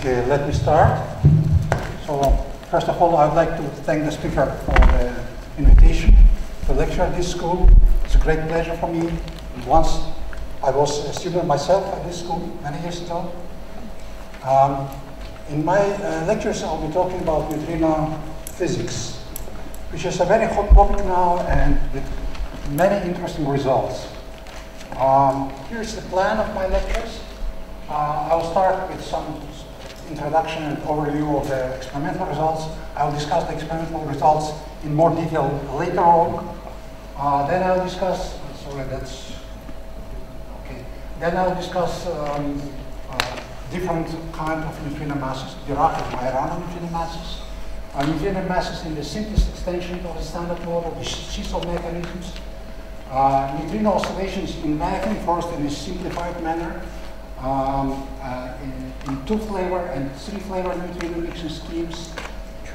Okay, let me start. So, first of all, I'd like to thank the speaker for the invitation to lecture at this school. It's a great pleasure for me. Once I was a student myself at this school many years ago. In my lectures, I'll be talking about neutrino physics, which is a very hot topic now and with many interesting results. Here's the plan of my lectures. I'll start with some introduction and overview of the experimental results. I'll discuss the experimental results in more detail later on. Then I'll discuss, Then I'll discuss different kinds of neutrino masses, Dirac and Majorana neutrino masses. Neutrino masses in the simplest extension of the standard model, the seesaw mechanisms. Neutrino oscillations in vacuum, first in a simplified manner, in two-flavor and three-flavor neutrino mixing schemes.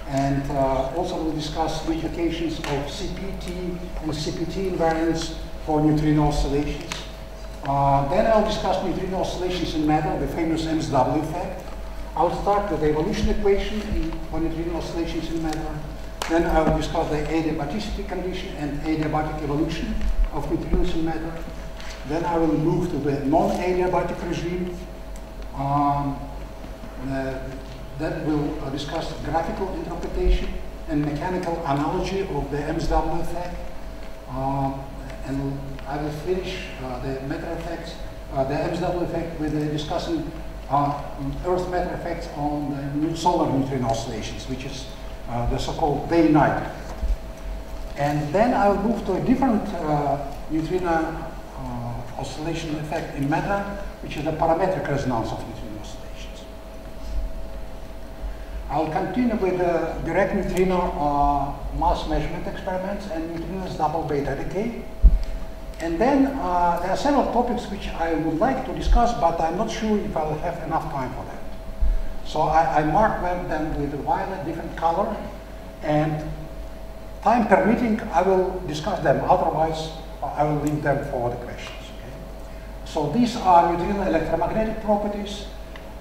And also we'll discuss the implications of CPT and CPT invariants for neutrino oscillations. Then I'll discuss neutrino oscillations in matter, the famous MSW effect. I'll start with the evolution equation for neutrino oscillations in matter. Then I'll discuss the adiabaticity condition and adiabatic evolution of neutrinos in matter. Then I will move to the non-adiabatic regime. That will discuss graphical interpretation and mechanical analogy of the MSW effect. And I will finish the matter effects, the MSW effect, with discussing Earth matter effects on the solar neutrino oscillations, which is the so-called day-night. And then I will move to a different neutrino oscillation effect in matter, which is the parametric resonance of neutrino oscillations. I'll continue with the direct neutrino mass measurement experiments and neutrinos double beta decay. And then there are several topics which I would like to discuss, but I'm not sure if I'll have enough time for that. So I marked them with a violet different color, and time permitting, I will discuss them. Otherwise, I will leave them for the questions. Okay? So these are neutrino electromagnetic properties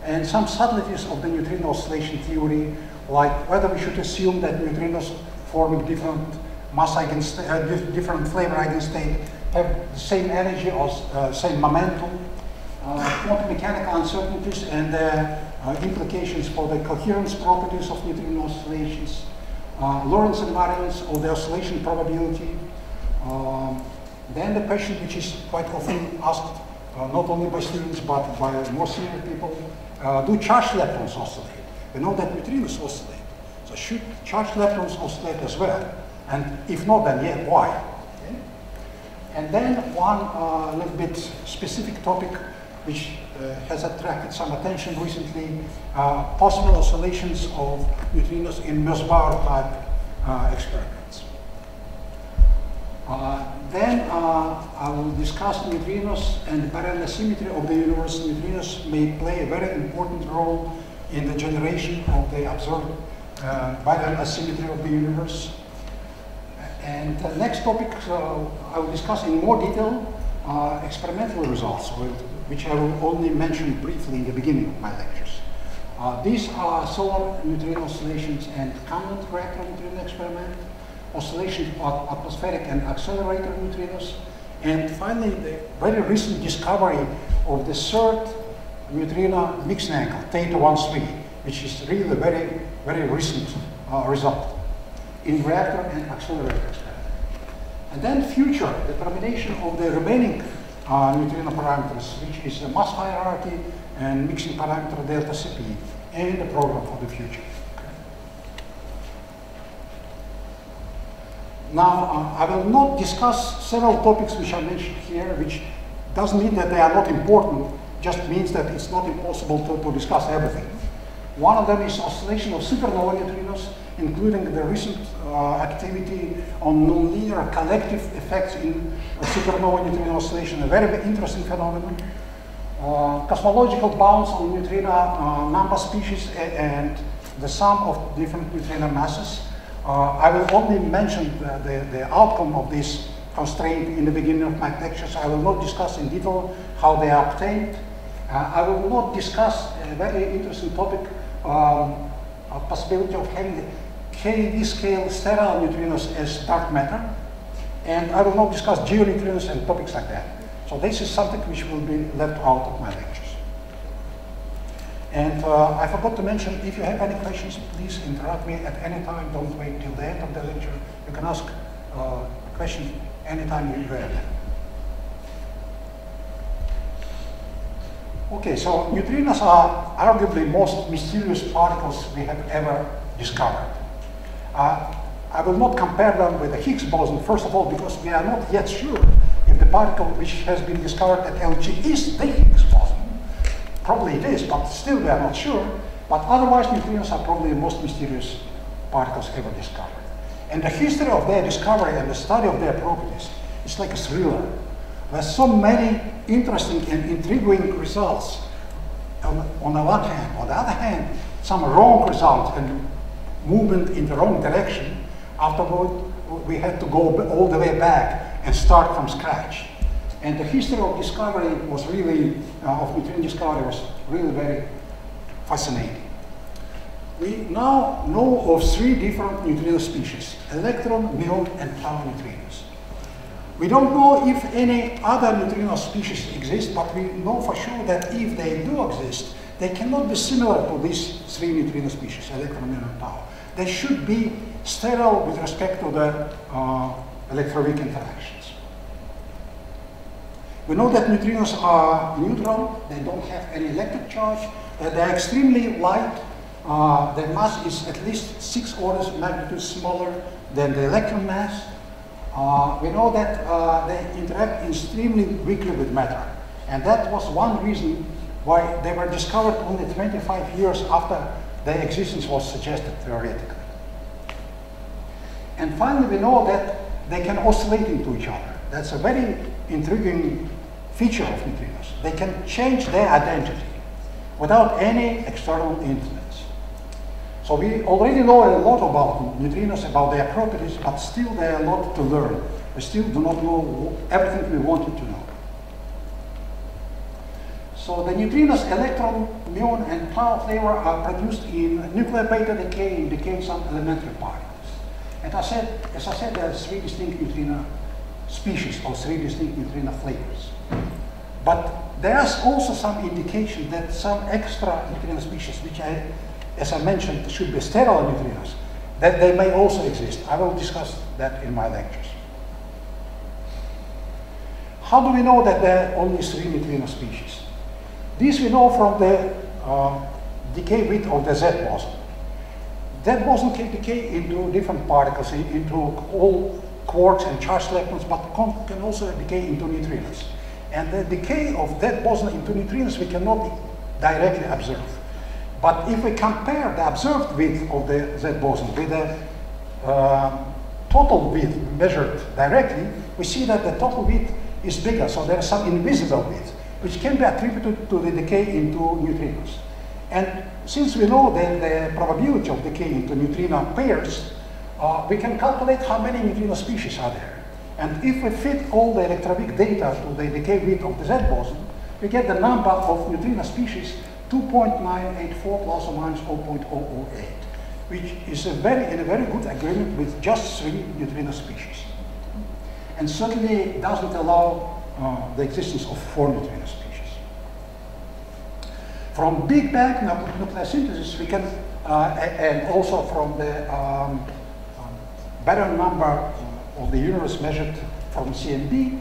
and some subtleties of the neutrino oscillation theory, like whether we should assume that neutrinos forming different mass eigenstate, different flavor eigenstate have the same energy or same momentum, quantum mechanical uncertainties and implications for the coherence properties of neutrino oscillations, Lorentz invariance of the oscillation probability. Then the question which is quite often asked, not only by students but by more senior people, do charged leptons oscillate? We know that neutrinos oscillate. So should charged leptons oscillate as well? And if not, then yeah, why? Okay. And then one little bit specific topic which has attracted some attention recently, possible oscillations of neutrinos in Mös-Bauer type experiments. Then I will discuss neutrinos and the parallel symmetry of the universe. Neutrinos may play a very important role in the generation of the observed parallel symmetry of the universe. And the next topic I will discuss in more detail experimental results, which I will only mention briefly in the beginning of my lectures. These are solar neutrino oscillations and Cannon reactor neutrino experiment, oscillation of atmospheric and accelerator neutrinos, and finally the very recent discovery of the third neutrino mixing angle, theta-13, which is really a very, very recent result in reactor and accelerator experiment. And then future determination of the remaining neutrino parameters, which is the mass hierarchy and mixing parameter delta Cp, and the program for the future. Okay. Now, I will not discuss several topics which I mentioned here, which doesn't mean that they are not important, just means that it's not impossible to discuss everything. One of them is oscillation of supernova neutrinos, including the recent activity on nonlinear collective effects in supernova neutrino oscillation, a very interesting phenomenon. Cosmological bounds on neutrino number species and the sum of different neutrino masses. I will only mention the outcome of this constraint in the beginning of my lectures. I will not discuss in detail how they are obtained. I will not discuss a very interesting topic a possibility of having KD scale sterile neutrinos as dark matter. And I will not discuss geoneutrinos and topics like that. So this is something which will be left out of my lectures. And I forgot to mention, if you have any questions, please interrupt me at any time. Don't wait till the end of the lecture. You can ask questions anytime you have them. Okay, so neutrinos are arguably most mysterious particles we have ever discovered. I will not compare them with the Higgs boson, first of all, because we are not yet sure if the particle which has been discovered at LG is the Higgs boson. Probably it is, but still we are not sure. But otherwise, neutrinos are probably the most mysterious particles ever discovered. And the history of their discovery and the study of their properties is like a thriller. There's so many interesting and intriguing results on the one hand. On the other hand, some wrong results and movement in the wrong direction. Afterward, we had to go all the way back and start from scratch. And the history of discovery was really, of neutrino discovery was really very fascinating. We now know of 3 different neutrino species: electron, muon, and tau neutrinos. We don't know if any other neutrino species exist, but we know for sure that if they do exist, they cannot be similar to these 3 neutrino species, electron, muon, and tau. They should be sterile with respect to the electroweak interactions. We know that neutrinos are neutral, they don't have any electric charge, they're extremely light, their mass is at least 6 orders of magnitude smaller than the electron mass. We know that they interact extremely weakly with matter, and that was one reason why they were discovered only 25 years after their existence was suggested theoretically. And finally, we know that they can oscillate into each other. That's a very intriguing feature of neutrinos. They can change their identity without any external influence. So we already know a lot about neutrinos, about their properties, but still there are a lot to learn. We still do not know everything we wanted to know. So the neutrinos, electron, muon, and tau flavor are produced in nuclear beta decay in decaying some elementary particles. And as I said, there are 3 distinct neutrino species or 3 distinct neutrino flavors. But there's also some indication that some extra neutrino species, which as I mentioned, should be sterile neutrinos, that they may also exist. I will discuss that in my lectures. How do we know that there are only 3 neutrino species? This we know from the decay width of the Z boson. That boson can decay into different particles, into all quarks and charged electrons, but can also decay into neutrinos. And the decay of that boson into neutrinos we cannot directly observe. But if we compare the observed width of the Z boson with the total width measured directly, we see that the total width is bigger, so there is some invisible width, which can be attributed to the decay into neutrinos. And since we know the probability of decay into neutrino pairs, we can calculate how many neutrino species are there. And if we fit all the electroweak data to the decay width of the Z boson, we get the number of neutrino species 2.984 plus or minus 0.008, which is in a very good agreement with just 3 neutrino species. And certainly doesn't allow the existence of 4 neutrino species. From Big Bang nuclear synthesis, we can, and also from the baryon number of the universe measured from CMB,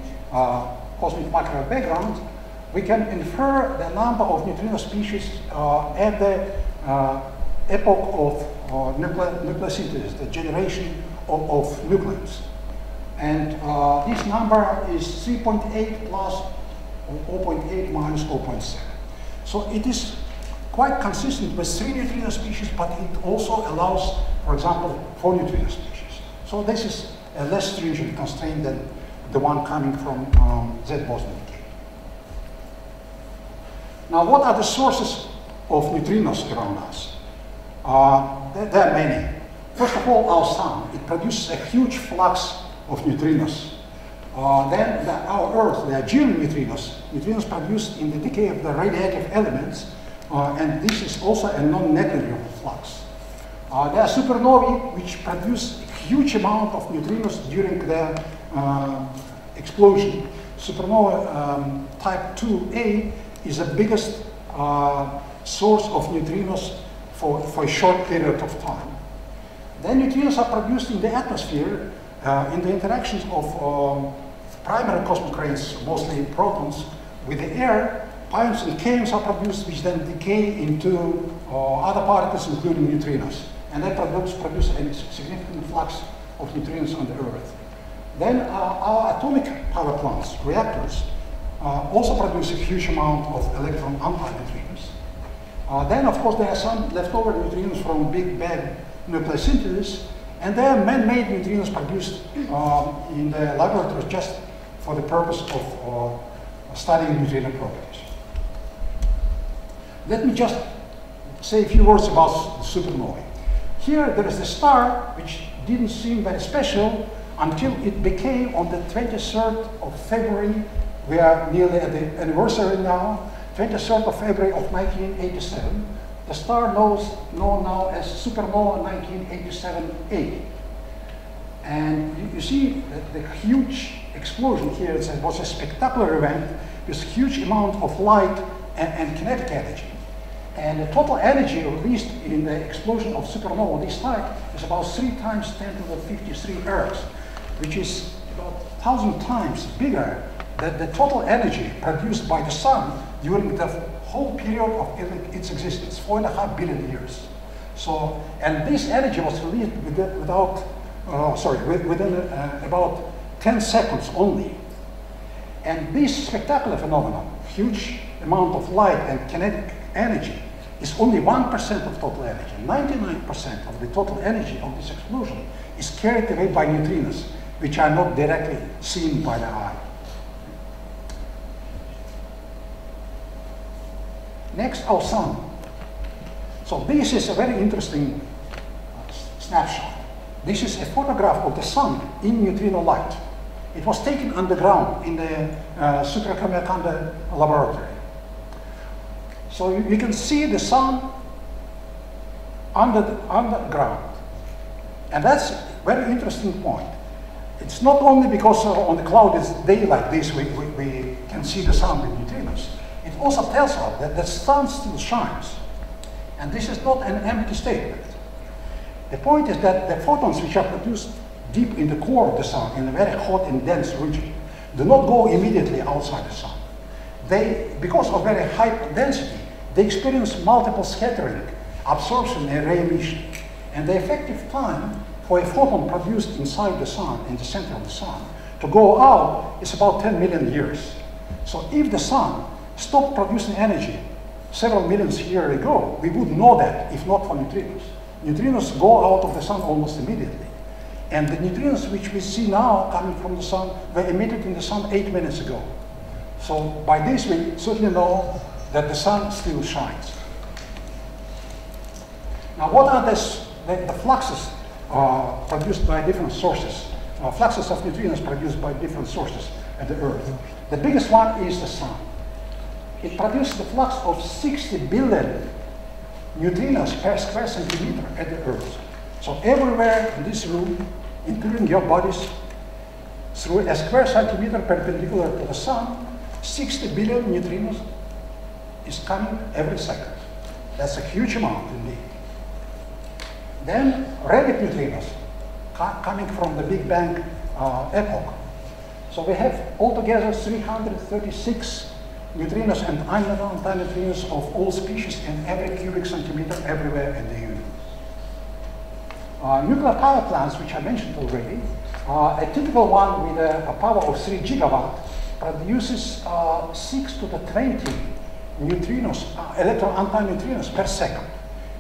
cosmic microwave background, we can infer the number of neutrino species at the epoch of nuclear synthesis, the generation of nucleons. And this number is 3.8 plus 0.8 minus 0.7. So it is quite consistent with 3 neutrino species, but it also allows, for example, 4 neutrino species. So this is a less stringent constraint than the one coming from Z boson decay. Now, what are the sources of neutrinos around us? There are many. First of all, our sun. It produces a huge flux of neutrinos. Then our Earth, there are geoneutrinos. Neutrinos produced in the decay of the radioactive elements and this is also a non-negligible flux. There are supernovae which produce a huge amount of neutrinos during their explosion. Supernova type 2A is the biggest source of neutrinos for a short period of time. Then neutrinos are produced in the atmosphere in the interactions of primary cosmic rays, mostly protons, with the air. Pions and kaons are produced, which then decay into other particles, including neutrinos. And that produce a significant flux of neutrinos on the Earth. Then our atomic power plants, reactors, also produce a huge amount of electron antineutrinos. Then, of course, there are some leftover neutrinos from Big Bang nucleosynthesis, and there are man-made neutrinos produced in the laboratories just for the purpose of studying neutrino properties. Let me just say a few words about supernovae. Here there is a star which didn't seem very special until it became on the 23rd of February. We are nearly at the anniversary now, 23rd of February of 1987. The star known now as Supernova 1987A. And you see the huge explosion here. It was a spectacular event with huge amount of light and kinetic energy. And the total energy released in the explosion of supernova this type is about 3 times 10 to the 53 Earths, which is about 1,000 times bigger than the total energy produced by the sun during the whole period of its existence, 4.5 billion years. So, and this energy was released within about 10 seconds only. And this spectacular phenomenon, huge amount of light and kinetic energy, is only 1% of total energy. 99% of the total energy of this explosion is carried away by neutrinos, which are not directly seen by the eye. Next, our sun. So this is a very interesting snapshot. This is a photograph of the sun in neutrino light. It was taken underground in the Suprakamyakanda laboratory. So you can see the sun underground. And that's a very interesting point. It's not only because on the cloud it's day like this, we can see the sun with neutrinos. It also tells us that the sun still shines. And this is not an empty statement. The point is that the photons which are produced deep in the core of the sun, in a very hot and dense region, do not go immediately outside the sun. They, because of very high density, they experience multiple scattering, absorption, and ray emission. And the effective time for a photon produced inside the sun, in the center of the sun, to go out is about 10 million years. So if the sun stopped producing energy several millions years ago, we would know that, if not for neutrinos. Neutrinos go out of the sun almost immediately. And the neutrinos which we see now coming from the sun were emitted in the sun 8 minutes ago. So by this we certainly know that the sun still shines. Now what are the fluxes produced by different sources? Fluxes of neutrinos produced by different sources at the Earth. The biggest one is the sun. It produces the flux of 60 billion neutrinos per square centimeter at the Earth. So everywhere in this room, including your bodies, through a square centimeter perpendicular to the sun, 60 billion neutrinos is coming every second. That's a huge amount indeed. Then relic neutrinos coming from the Big Bang epoch. So we have altogether 336 neutrinos and antineutrinos of all species in every cubic centimeter everywhere in the universe. Nuclear power plants, which I mentioned already, a typical one with a power of 3 gigawatt produces 6 to the 20 neutrinos, electron-antineutrinos per second,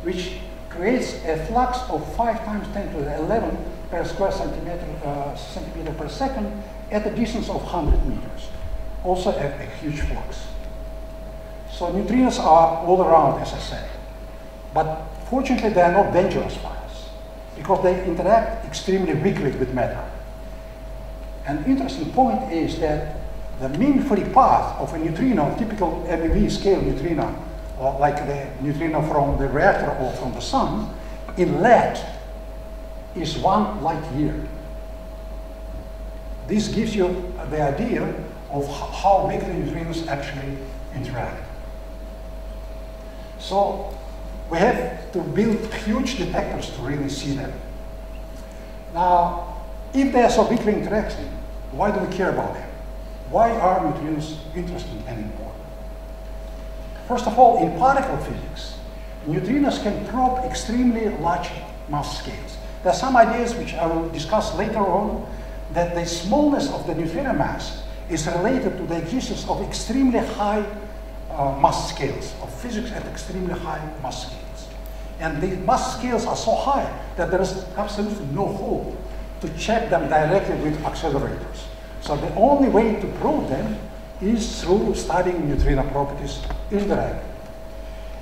which creates a flux of 5 times 10 to the 11 per square centimeter per second at a distance of 100 meters. Also a huge flux. So neutrinos are all around, as I said. But fortunately, they are not dangerous for us because they interact extremely weakly with matter. An interesting point is that the mean free path of a neutrino, typical MeV scale neutrino, like the neutrino from the reactor or from the sun, in lead is 1 light year. This gives you the idea of how big the neutrinos actually interact. So we have to build huge detectors to really see them. Now, if they are so bigly interacting, why do we care about them? Why are neutrinos interesting and important? First of all, in particle physics, neutrinos can probe extremely large mass scales. There are some ideas which I will discuss later on, that the smallness of the neutrino mass is related to the existence of extremely high mass scales, of physics at extremely high mass scales. And the mass scales are so high that there is absolutely no hope to check them directly with accelerators. So the only way to prove them is through studying neutrino properties indirectly.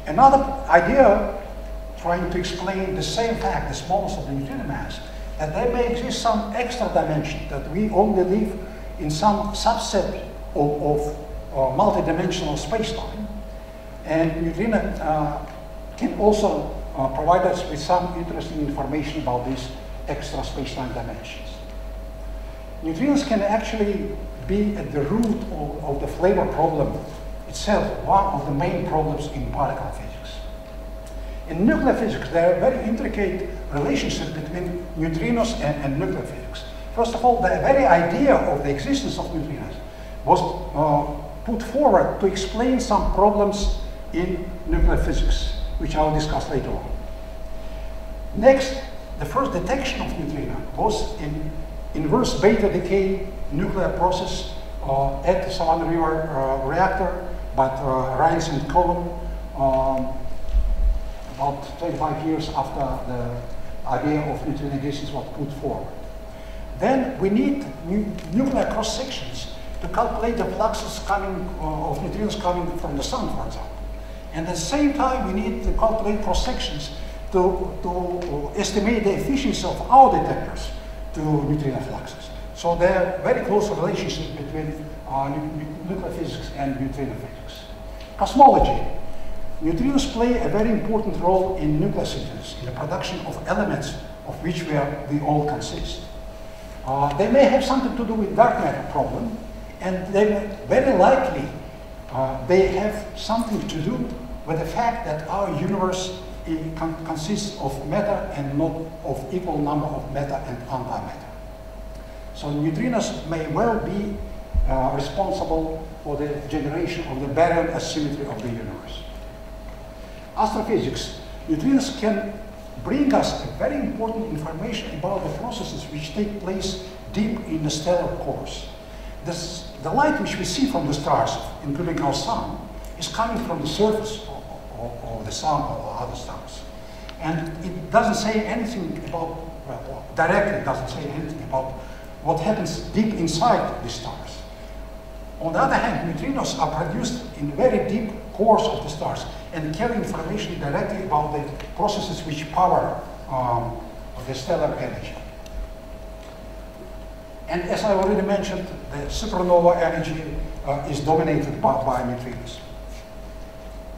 Another idea trying to explain the same fact, the smallness of the neutrino mass, that there may exist some extra dimension, that we only live in some subset of multidimensional space-time. And neutrino can also provide us with some interesting information about these extra space-time dimensions. Neutrinos can actually be at the root of the flavor problem itself, one of the main problems in particle physics. In nuclear physics, there are very intricate relationships between neutrinos and nuclear physics. First of all, the very idea of the existence of neutrinos was put forward to explain some problems in nuclear physics, which I will discuss later on. Next, the first detection of neutrino was in inverse beta decay nuclear process at the Savannah River reactor by Rines and Cohen about 25 years after the idea of neutrino existence was put forward. Then we need nuclear cross-sections to calculate the fluxes coming of neutrinos coming from the sun, for example. And at the same time, we need to calculate cross-sections to estimate the efficiency of our detectors to neutrino fluxes. So there are very close relationships between nuclear physics and neutrino physics. Cosmology. Neutrinos play a very important role in nuclear synthesis, in the production of elements of which we all consist. They may have something to do with dark matter problem, and they very likely they have something to do with the fact that our universe consists of matter and not of equal number of matter and antimatter. So neutrinos may well be responsible for the generation of the baryon asymmetry of the universe. Astrophysics. Neutrinos can bring us a very important information about the processes which take place deep in the stellar cores. The light which we see from the stars, including our sun, is coming from the surface of the sun or other stars. And it doesn't say anything about, well, directly doesn't say anything about what happens deep inside the stars. On the other hand, neutrinos are produced in very deep cores of the stars and carry information directly about the processes which power the stellar energy. And as I already mentioned, the supernova energy is dominated by neutrinos.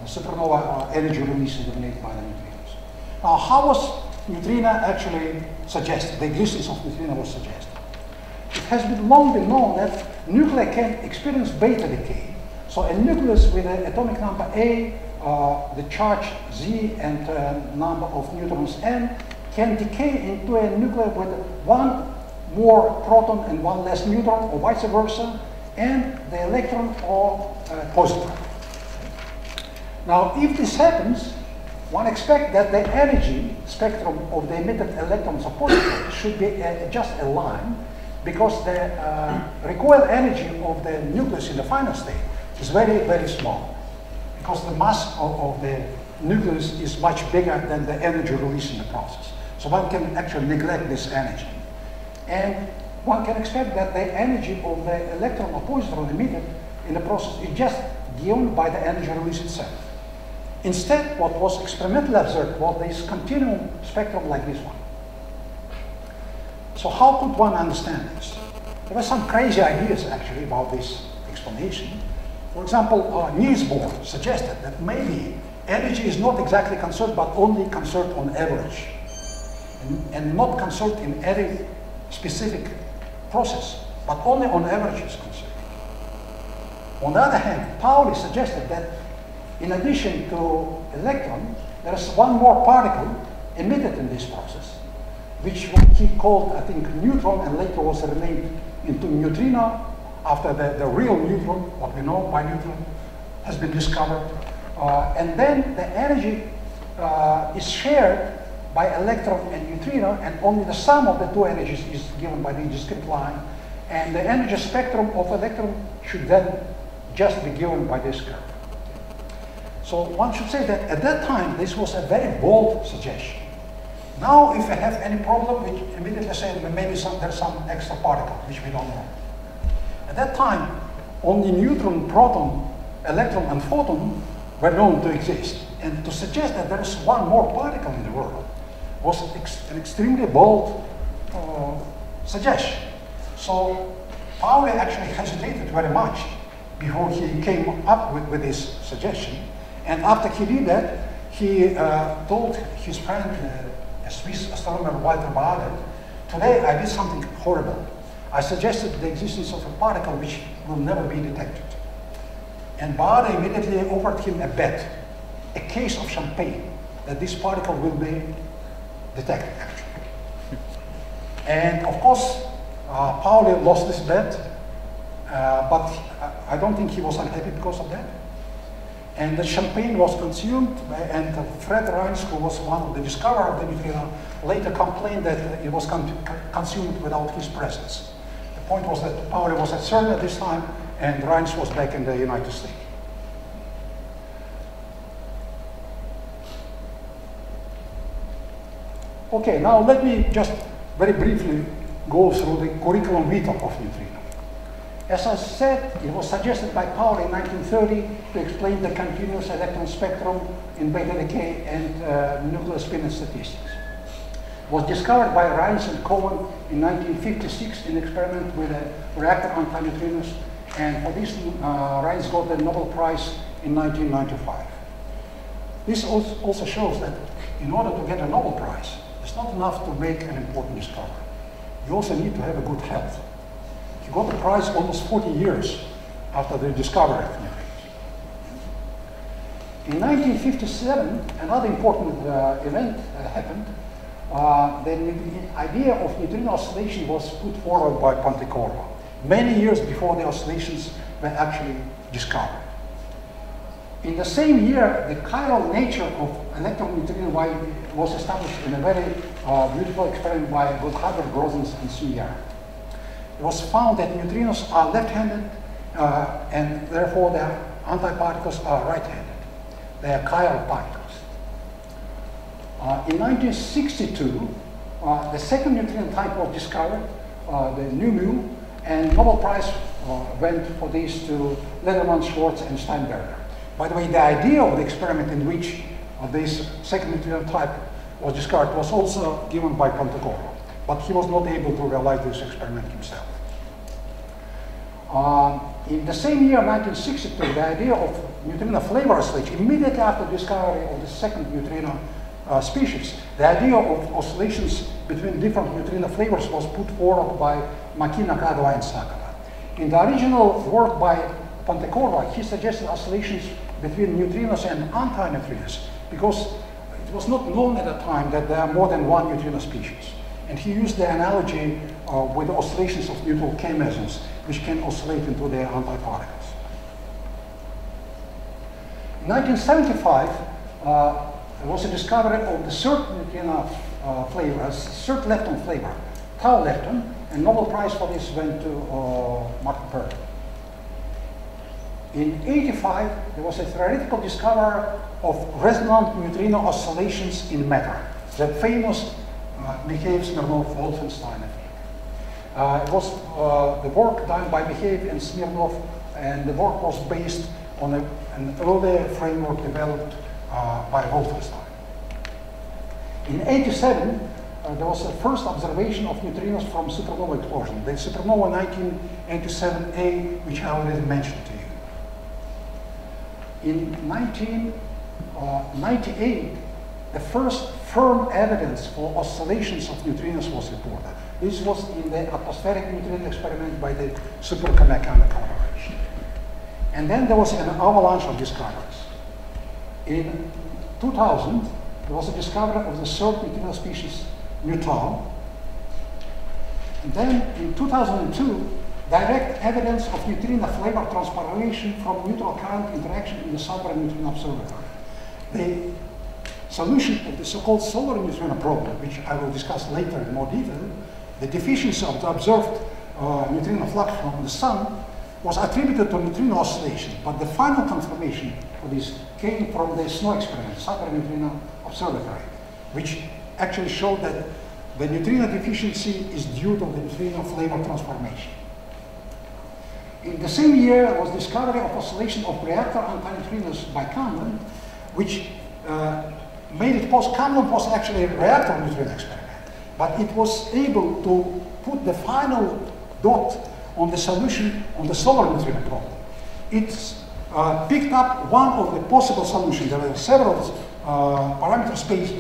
The supernova energy release is dominated by the neutrinos. Now, how was neutrino actually suggested? The existence of neutrino was suggested. It has long been known that nuclei can experience beta decay. So a nucleus with an atomic number A, the charge Z, and number of neutrons N can decay into a nuclei with one more proton and one less neutron, or vice versa, and the electron or positron. Now, if this happens, one expects that the energy spectrum of the emitted electrons or positrons should be just a line, because the recoil energy of the nucleus in the final state is very, very small, because the mass of the nucleus is much bigger than the energy released in the process. So one can actually neglect this energy. And one can expect that the energy of the electron or positron emitted in the process is just given by the energy release itself. Instead, what was experimentally observed was this continuum spectrum like this one. So how could one understand this? There were some crazy ideas actually about this explanation. For example, Niels Bohr suggested that maybe energy is not exactly conserved, but only conserved on average, and not conserved in every specific process, but only on average is conserved. On the other hand, Pauli suggested that in addition to electron, there is one more particle emitted in this process, which he called, I think, neutron, and later was renamed into neutrino, after the real neutron, what we know by neutron, has been discovered. And then the energy is shared by electron and neutrino, and only the sum of the two energies is given by the discrete line. And the energy spectrum of electron should then just be given by this curve. So one should say that at that time, this was a very bold suggestion. Now, if I have any problem, we immediately say that maybe there's some extra particle, which we don't know. At that time, only neutron, proton, electron, and photon were known to exist. And to suggest that there is one more particle in the world was an extremely bold suggestion. So Pauli actually hesitated very much before he came up with this suggestion. And after he did that, he told his friend, a Swiss astronomer, Walter Baade, today I did something horrible. I suggested the existence of a particle which will never be detected. And Baade immediately offered him a bet, a case of champagne, that this particle will be detected, actually. And of course, Pauli lost this bet, but I don't think he was unhappy because of that. And the champagne was consumed, and Fred Rines, who was one of the discoverers of the neutrino, later complained that it was consumed without his presence. The point was that Pauli was at CERN at this time, and Rines was back in the United States. Okay, now let me just very briefly go through the curriculum vitae of neutrino. As I said, it was suggested by Pauli in 1930 to explain the continuous electron spectrum in beta decay and nuclear spin and statistics. It was discovered by Rines and Cohen in 1956 in an experiment with a reactor antineutrinos, and for this Rines got the Nobel Prize in 1995. This also shows that in order to get a Nobel Prize, it's not enough to make an important discovery. You also need to have a good health. He got the prize almost 40 years after the discovery of neutrinos. In 1957, another important event happened. The idea of neutrino oscillation was put forward by Pontecorvo, many years before the oscillations were actually discovered. In the same year, the chiral nature of electron neutrino was established in a very beautiful experiment by Goldhaber, Grozens, and Suyer. It was found that neutrinos are left-handed, and therefore their antiparticles are right-handed. They are chiral particles. In 1962, the second neutrino type was discovered, the nu mu, and Nobel Prize went for these to Lederman, Schwartz, and Steinberger. By the way, the idea of the experiment in which this second neutrino type was discovered was also given by Pontecorvo, but he was not able to realize this experiment himself. In the same year, 1962, the idea of neutrino flavor oscillation, immediately after the discovery of the second neutrino species, the idea of oscillations between different neutrino flavors was put forward by Maki, Nakagawa, and Sakata. In the original work by Pontecorvo, he suggested oscillations between neutrinos and antineutrinos because it was not known at the time that there are more than one neutrino species. And he used the analogy with the oscillations of neutral K-mesons, which can oscillate into their antiparticles. In 1975, there was a discovery of the third neutrino flavor, third lepton flavor, tau lepton, and Nobel Prize for this went to Martin Perl. In 1985, there was a theoretical discovery of resonant neutrino oscillations in matter, the famous Mikheyev, Smirnov, Wolfenstein effect. It was the work done by Mikheyev and Smirnov, and the work was based on an earlier framework developed by Wolfenstein. In 1987, there was the first observation of neutrinos from supernova explosion, the supernova 1987A, which I already mentioned to you. In 19 98, the first firm evidence for oscillations of neutrinos was reported. This was in the atmospheric neutrino experiment by the Supernova collaboration. And then there was an avalanche of discoveries. In 2000, there was a discovery of the third neutrino species, Neutrino. And then in 2002, direct evidence of neutrino flavor transpiration from neutral current interaction in the solar neutrino observatory. The solution of the so-called solar neutrino problem, which I will discuss later in more detail, the deficiency of the observed neutrino flux from the sun was attributed to neutrino oscillation, but the final confirmation for this came from the SNO experiment, Solar Neutrino Observatory, which actually showed that the neutrino deficiency is due to the neutrino flavor transformation. In the same year, there was discovery of oscillation of reactor antineutrinos by Camlin, which made it possible. Camlin was actually a reactor neutrino experiment, but it was able to put the final dot on the solution on the solar neutrino problem. It picked up one of the possible solutions. There were several parameter space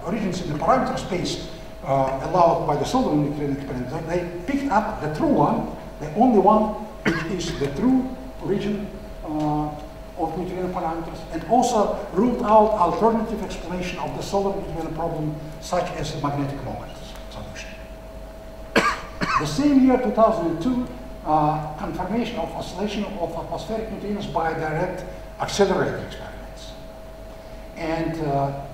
regions in the parameter space allowed by the solar neutrino experiment. They picked up the true one, the only one which is the true region of neutrino parameters, and also ruled out alternative explanation of the solar neutrino problem, such as the magnetic moment solution. The same year, 2002, confirmation of oscillation of atmospheric neutrinos by direct accelerator experiments. And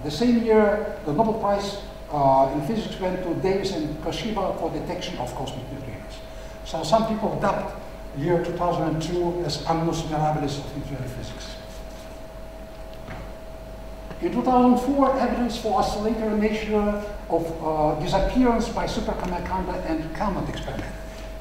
the same year, the Nobel Prize in physics went to Davis and Koshiba for detection of cosmic neutrinos. So some people dubbed year 2002 as annus mirabilis of neutrino physics. In 2004, evidence for oscillatory nature of disappearance by Supernova and Comet experiment.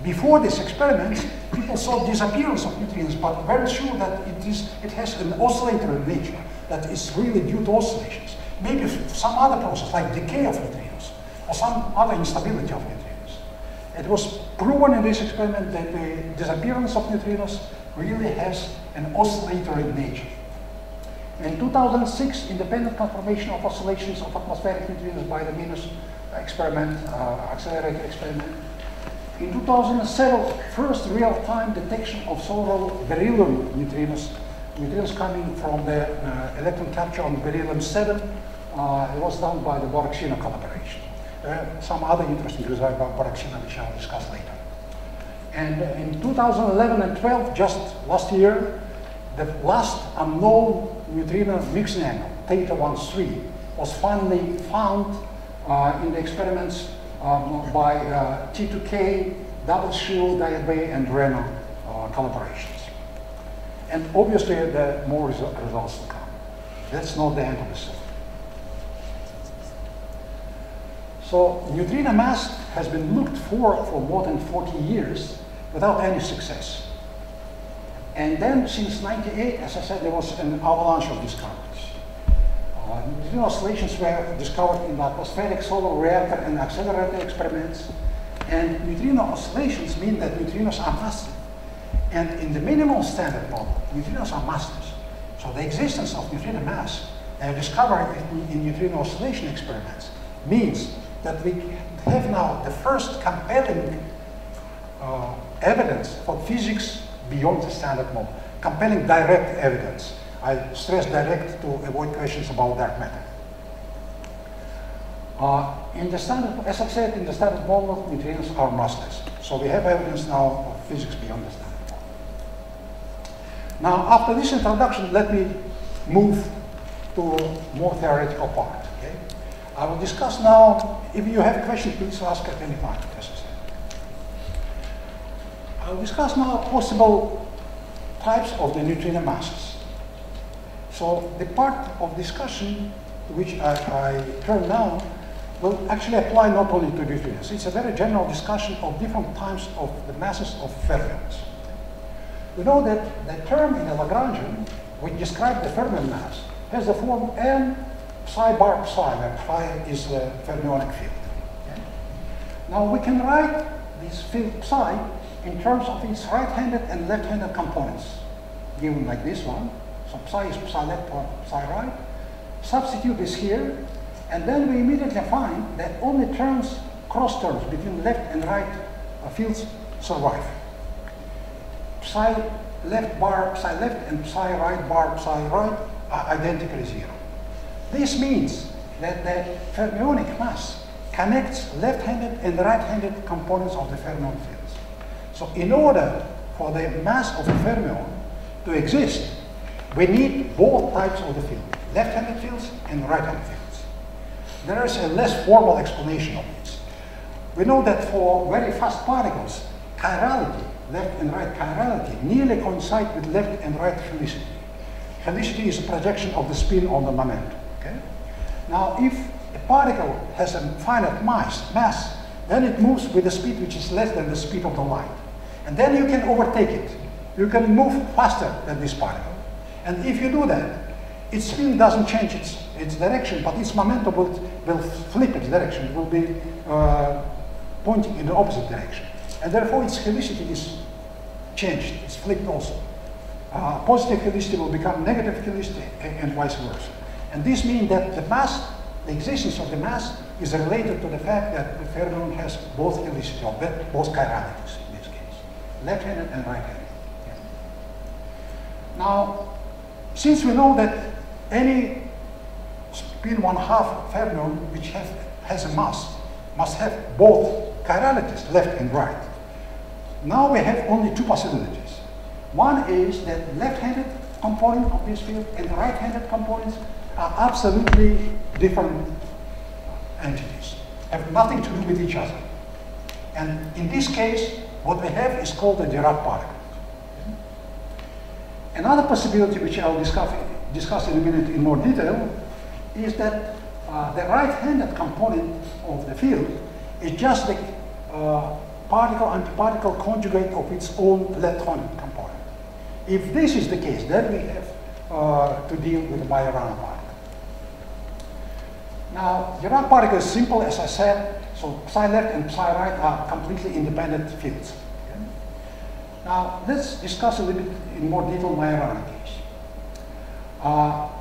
Before this experiment, people saw disappearance of neutrinos, but very sure that it has an oscillatory nature that is really due to oscillations. Maybe some other process, like decay of neutrinos, or some other instability of neutrinos. It was proven in this experiment that the disappearance of neutrinos really has an oscillatory nature. In 2006, independent confirmation of oscillations of atmospheric neutrinos by the MINUS experiment, accelerator experiment. In 2007, first real-time detection of solar beryllium neutrinos, neutrinos coming from the electron capture on beryllium-7. It was done by the Boraxina collaboration. Some other interesting results about Boraxina, which I'll discuss later. And in 2011 and 12, just last year, the last unknown neutrino mixing angle, theta 1-3, was finally found in the experiments by T2K, Double-Shoe, Diagonalization, and Reno collaborations. And obviously, the more results to come. That's not the end of the story. So neutrino mass has been looked for more than 40 years without any success. And then since 98, as I said, there was an avalanche of discoveries. Neutrino oscillations were discovered in the atmospheric solar reactor and accelerator experiments. And neutrino oscillations mean that neutrinos are massive. And in the minimal standard model, neutrinos are massless. So the existence of neutrino mass discovered in neutrino oscillation experiments means that we have now the first compelling evidence for physics beyond the standard model. Compelling direct evidence. I stress direct to avoid questions about dark matter. In the standard, as I said, in the standard model, neutrinos are massless. So we have evidence now of physics beyond the standard model. Now, after this introduction, let me move to a more theoretical part. Okay? I will discuss now, if you have questions, please ask at any time, as I said. I will discuss now possible types of the neutrino masses. So the part of discussion to which I turn now will actually apply not only to neutrinos. It's a very general discussion of different types of the masses of fermions. We know that the term in the Lagrangian, which describes the fermion mass, has the form n psi bar psi, where psi is the fermionic field. Okay? Now we can write this field psi in terms of its right-handed and left-handed components, given like this one. So psi is psi left or psi right. Substitute this here, and then we immediately find that only terms, cross terms between left and right fields survive. Psi left bar psi left and psi right bar psi right are identically zero. This means that the fermionic mass connects left-handed and right-handed components of the fermion fields. So in order for the mass of a fermion to exist, we need both types of the field, left-handed fields and right-handed fields. There is a less formal explanation of this. We know that for very fast particles, chirality, left and right chirality, nearly coincide with left and right helicity. Helicity is a projection of the spin on the momentum. Okay? Now, if a particle has a finite mass, then it moves with a speed which is less than the speed of the light. And then you can overtake it. You can move faster than this particle. And if you do that, its spin doesn't change its direction, but its momentum will flip its direction. It will be pointing in the opposite direction. And therefore, its helicity is changed. It's flipped also. Positive helicity will become negative helicity and vice versa. And this means that the mass, the existence of the mass, is related to the fact that the fermion has both helicity, or both chiralities in this case, left-handed and right-handed. Yeah. Now, since we know that any spin 1/2 fermion which has a mass must have both chiralities, left and right, now we have only two possibilities. One is that left-handed component of this field and right-handed components are absolutely different entities, have nothing to do with each other. And in this case, what we have is called the Dirac particle. Another possibility, which I'll discuss in a minute in more detail, is that the right-handed component of the field is just the particle-antiparticle conjugate of its own left-handed component. If this is the case, then we have to deal with the Majorana particle. Now, Dirac particle is simple, as I said, so psi left and psi right are completely independent fields. Okay? Now, let's discuss a little bit in more detail Majorana case.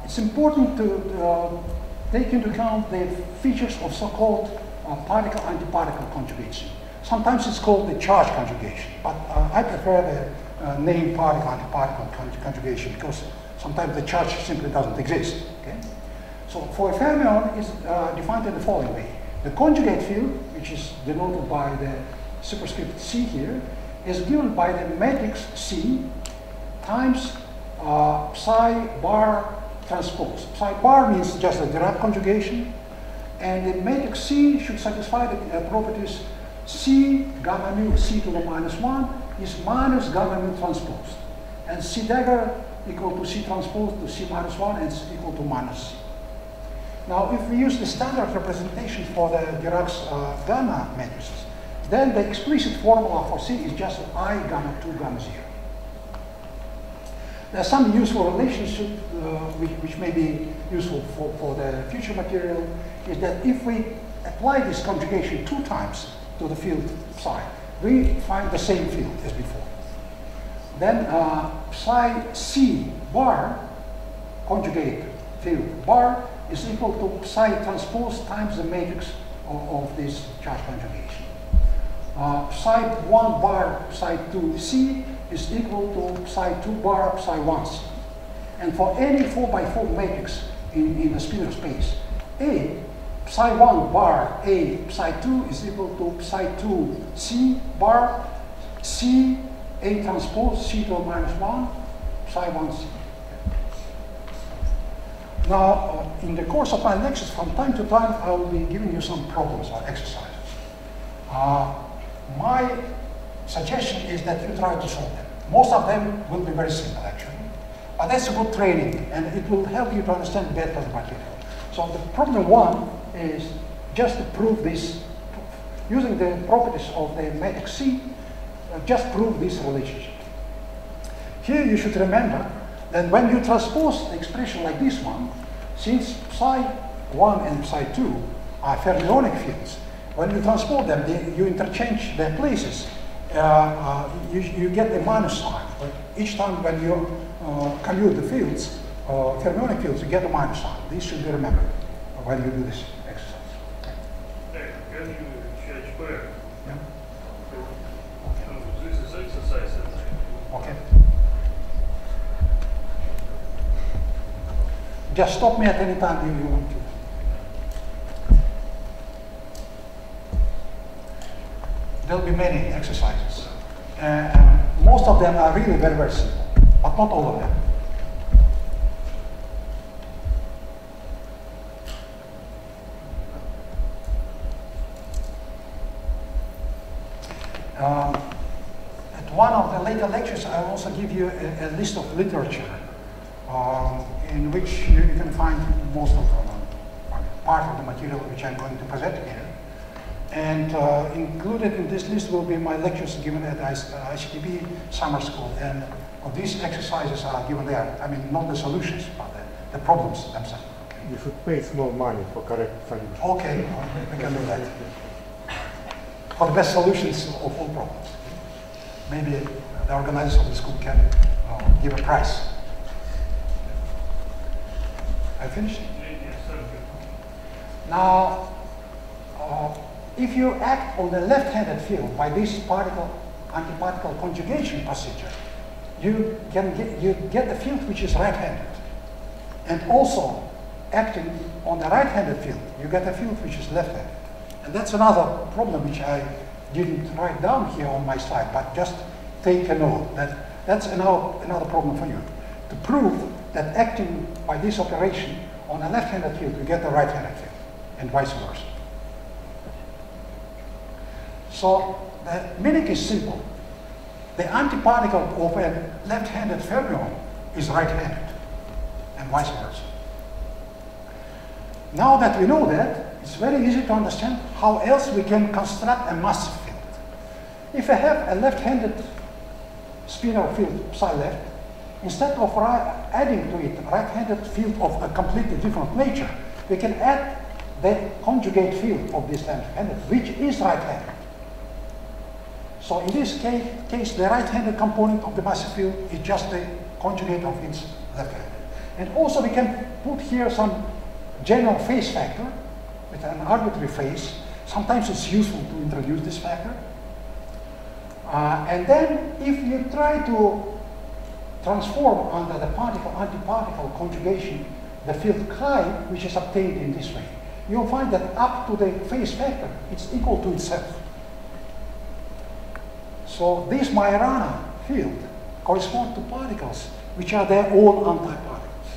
It's important to take into account the features of so-called particle-antiparticle conjugation. Sometimes it's called the charge conjugation, but I prefer the name particle-antiparticle conjugation because sometimes the charge simply doesn't exist. Okay? So for a fermion is defined in the following way. The conjugate field, which is denoted by the superscript C here, is given by the matrix C times psi bar transpose. Psi bar means just the Dirac conjugation, and the matrix C should satisfy the properties C gamma mu C to the -1 is minus gamma mu transpose, and C dagger equal to C transpose to C -1 and it's equal to minus C. Now, if we use the standard representation for the Dirac's gamma matrices, then the explicit formula for C is just I gamma 2 gamma 0. There's some useful relationship which may be useful for the future material, is that if we apply this conjugation 2 times to the field psi, we find the same field as before. Then psi C bar, conjugate field bar, is equal to psi transpose times the matrix of this charge conjugation. Psi 1 bar psi 2 C is equal to psi 2 bar psi 1 C. And for any 4x4 matrix in the spinor space, A, psi 1 bar A psi 2 is equal to psi 2 C bar C A transpose C to the -1 psi 1 C. Now, in the course of my lectures, from time to time, I will be giving you some problems or exercises. My suggestion is that you try to solve them. Most of them will be very simple, actually. But that's a good training, and it will help you to understand better the material. So the problem 1 is just to prove this, using the properties of the matrix C, just prove this relationship. Here you should remember that when you transpose the expression like this one, since psi 1 and psi 2 are fermionic fields, when you transpose them, you interchange their places, you get a minus sign. Right? Each time when you compute the fields, fermionic fields, you get a minus sign. This should be remembered when you do this exercise. Okay. Can you change square? Yeah. This is exercise. Okay. Just stop me at any time you want to. There'll be many exercises. Most of them are really very, very simple, but not all of them. At one of the later lectures, I will also give you a list of literature in which you can find most of part of the material which I'm going to present here. And included in this list will be my lectures given at ICTP summer school. And these exercises are given there. I mean, not the solutions, but the problems themselves. Okay. You should pay small money for correct solutions. Okay, we can do that. For the best solutions of all problems. Maybe the organizers of the school can give a prize. I finished? Yes, sir. Now, if you act on the left-handed field by this particle-antiparticle conjugation procedure, you get the field which is right-handed. And also, acting on the right-handed field, you get a field which is left-handed. And that's another problem which I didn't write down here on my slide, but just take a note. That's another problem for you. To prove that acting by this operation on a left-handed field, you get the right-handed field, and vice versa. So the meaning is simple. The antiparticle of a left-handed fermion is right-handed, and vice versa. Now that we know that, it's very easy to understand how else we can construct a massive field. If I have a left-handed spinor field, psi left, instead of adding to it a right-handed field of a completely different nature, we can add the conjugate field of this left-handed, which is right-handed. So in this case, the right-handed component of the massive field is just the conjugate of its left-handed. And also we can put here some general phase factor with an arbitrary phase. Sometimes it's useful to introduce this factor. And then if you try to transform under the particle-antiparticle conjugation the field chi, which is obtained in this way, you'll find that up to the phase factor, it's equal to itself. So this Majorana field corresponds to particles which are their own antiparticles.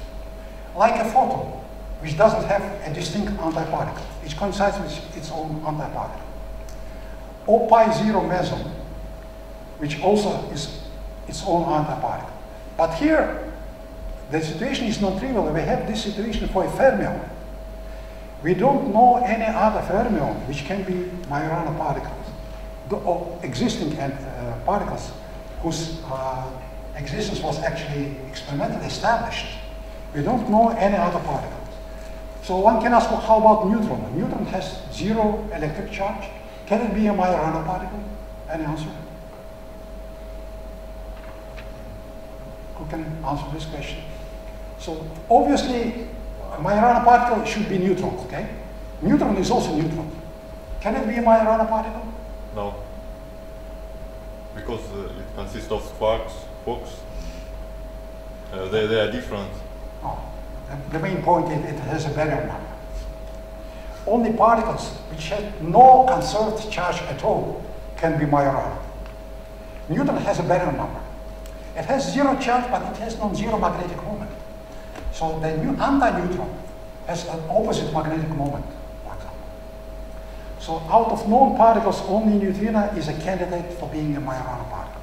Like a photon, which doesn't have a distinct antiparticle. It coincides with its own antiparticle. O pi 0 meson, which also is its own antiparticle. But here, the situation is not trivial. We have this situation for a fermion. We don't know any other fermion which can be Majorana particles, existing particles whose existence was actually experimentally established. We don't know any other particles. So one can ask, well, how about neutron? Neutron has 0 electric charge. Can it be a Majorana particle? Any answer? Who can answer this question? So obviously, a Majorana particle should be neutron, okay? Neutron is also neutron. Can it be a Majorana particle? No. Because it consists of quarks. They are different. Oh. The main point is it has a baryon number. Only particles which have no conserved charge at all can be Majorana. Neutron has a baryon number. It has 0 charge, but it has non-zero magnetic moment. So the anti-neutron has an opposite magnetic moment, for example. So out of known particles, only Neutrino is a candidate for being a Majorana particle.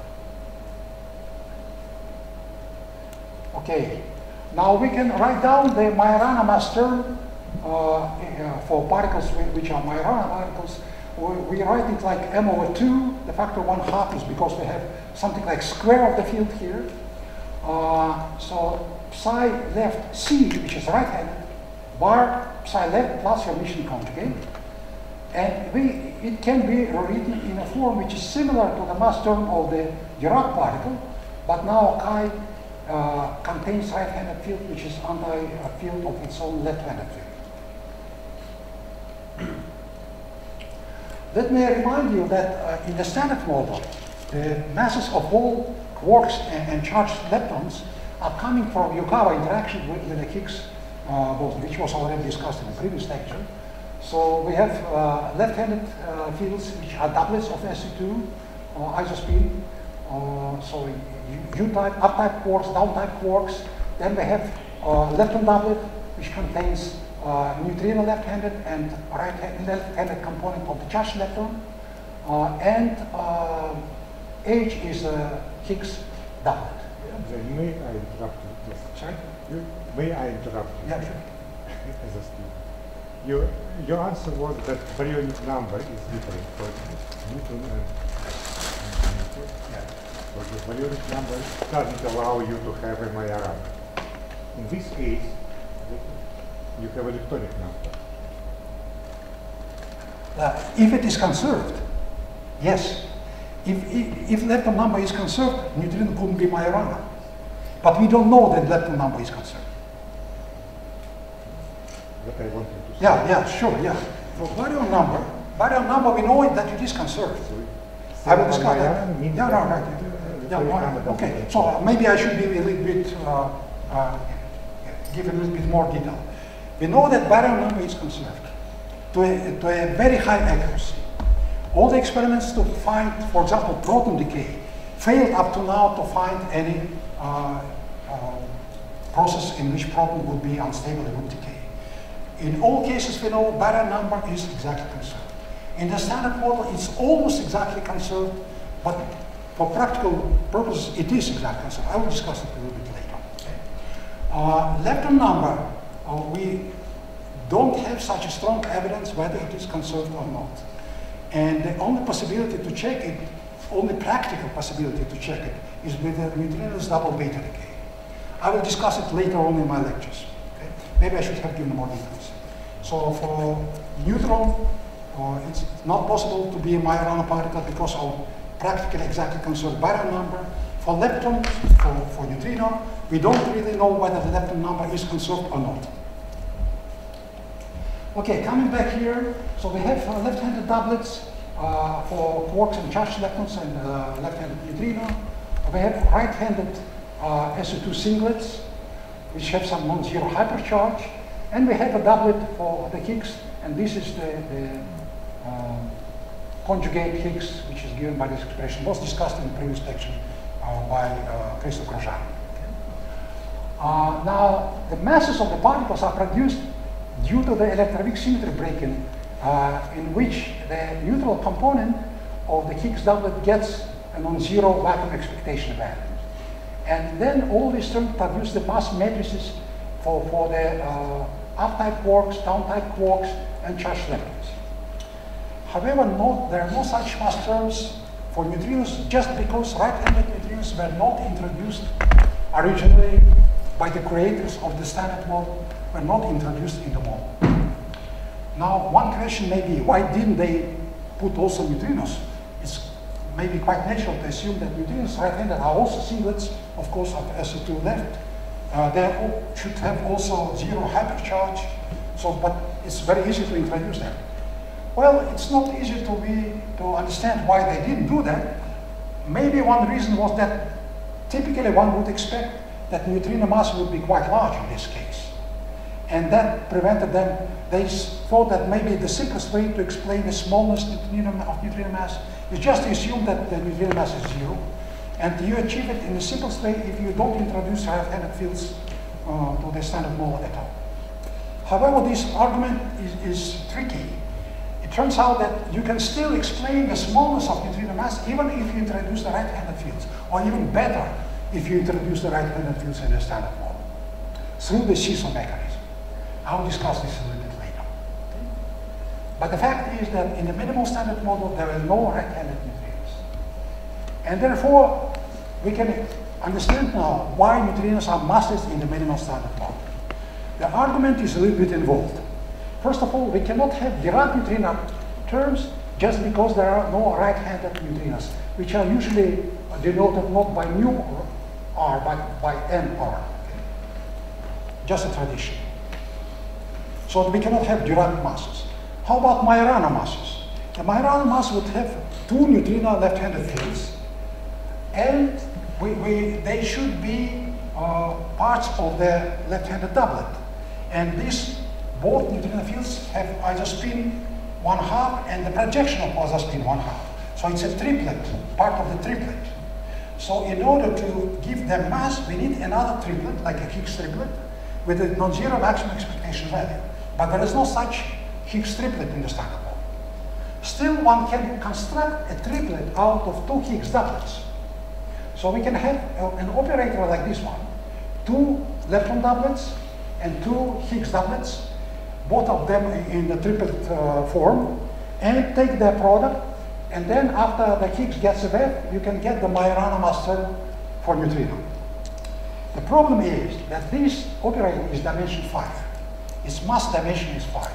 Okay. Now we can write down the Majorana mass term for particles which are Majorana particles. We write it like m over 2. The factor 1/2 is because we have something like square of the field here. So psi left C, which is right-handed, bar psi left plus your mission conjugate. And it can be rewritten in a form which is similar to the mass term of the Dirac particle, but now chi contains right-handed field which is anti-field of its own left-handed field. Let me remind you that in the standard model, the masses of all quarks and charged leptons are coming from Yukawa interaction with the Higgs boson, which was already discussed in the previous lecture. So we have left-handed fields which are doublets of SU2 isospin. So U-type, up-type quarks, down-type quarks. Then we have lepton doublet, which contains neutrino left-handed and left-handed component of the charged lepton. And H is a Higgs doublet. May I interrupt you? Yes. Sorry? May I interrupt you? Yeah, sure. As a student. Your answer was that baryonic number is different for Newton and yeah. So the baryonic number doesn't allow you to have a Majorana. In this case, you have electronic number. If it is conserved, yes. If lepton number is conserved, neutrino couldn't be Majorana. But we don't know that lepton number is conserved. That I wanted to say. Yeah, sure, yeah. For baryon number we know that it is conserved. So I will discuss that. Means Yeah, that right. Yeah, right. Okay, so maybe I should be a little bit, give a little bit more detail. We know that baryon number is conserved to a very high accuracy. All the experiments to find, for example, proton decay, failed up to now to find any process in which proton would be unstable and would decay. In all cases, we know baryon number is exactly conserved. In the standard model, it's almost exactly conserved, but for practical purposes, it is exactly conserved. I will discuss it a little bit later. Okay? Lepton number, we don't have such a strong evidence whether it is conserved or not. And the only possibility to check it, only practical possibility to check it, is with the neutrino's double beta decay. I will discuss it later on in my lectures. Okay? Maybe I should have given more details. So for neutron, it's not possible to be a Majorana particle because of practically exactly conserved baryon number. For lepton, for neutrino, we don't really know whether the lepton number is conserved or not. Okay, coming back here, so we have left-handed doublets for quarks and charged leptons and left-handed neutrino. We have right-handed SO2 singlets, which have some non-zero hypercharge. And we have a doublet for the Higgs, and this is the conjugate Higgs, which is given by this expression, was discussed in the previous lecture by Christoph Grosjean. Now, the masses of the particles are produced due to the electroweak symmetry break-in, in which the neutral component of the Higgs doublet gets a non-zero vacuum expectation event. And then all these terms produce the mass matrices for the up-type quarks, down-type quarks, and charged leptons. However, there are no such mass terms for neutrinos just because right-handed neutrinos were not introduced originally by the creators of the standard model, were not introduced in the model. Now, one question may be, why didn't they put also neutrinos? It's maybe quite natural to assume that neutrinos right-handed are also singlets, of course, of SO2 left. They should have also zero hypercharge, but it's very easy to introduce them. Well, it's not easy to understand why they didn't do that. Maybe one reason was that typically one would expect that neutrino mass would be quite large in this case. And that prevented them. They thought that maybe the simplest way to explain the smallness of neutrino mass is just to assume that the neutrino mass is zero. And you achieve it in the simplest way if you don't introduce right-handed fields to the standard model at all. However, this argument is tricky. It turns out that you can still explain the smallness of neutrino mass even if you introduce the right-handed fields, or even better if you introduce the right-handed fields in the standard model through the seesaw mechanism. I will discuss this a little bit later. But the fact is that in the minimal standard model, there are no right-handed neutrinos. And therefore, we can understand now why neutrinos are massless in the minimal standard model. The argument is a little bit involved. First of all, we cannot have Dirac neutrino terms just because there are no right-handed neutrinos, which are usually denoted not by mu r, but by n r. Just a tradition. So we cannot have Dirac masses. How about Majorana masses? The Majorana mass would have two neutrino left-handed fields, and they should be parts of the left-handed doublet. And these both neutrino fields have either spin 1/2 and the projection of other spin 1/2. So it's a triplet, part of the triplet. So in order to give them mass, we need another triplet, like a Higgs triplet, with a non-zero maximum expectation value. But there is no such Higgs triplet in the standard model. Still, one can construct a triplet out of two Higgs doublets. So we can have an operator like this one, two lepton doublets and two Higgs doublets, both of them in the triplet form, and take their product, and then after the Higgs gets away, you can get the Majorana mass term for neutrino. The problem is that this operator is dimension 5. Its mass dimension is 5.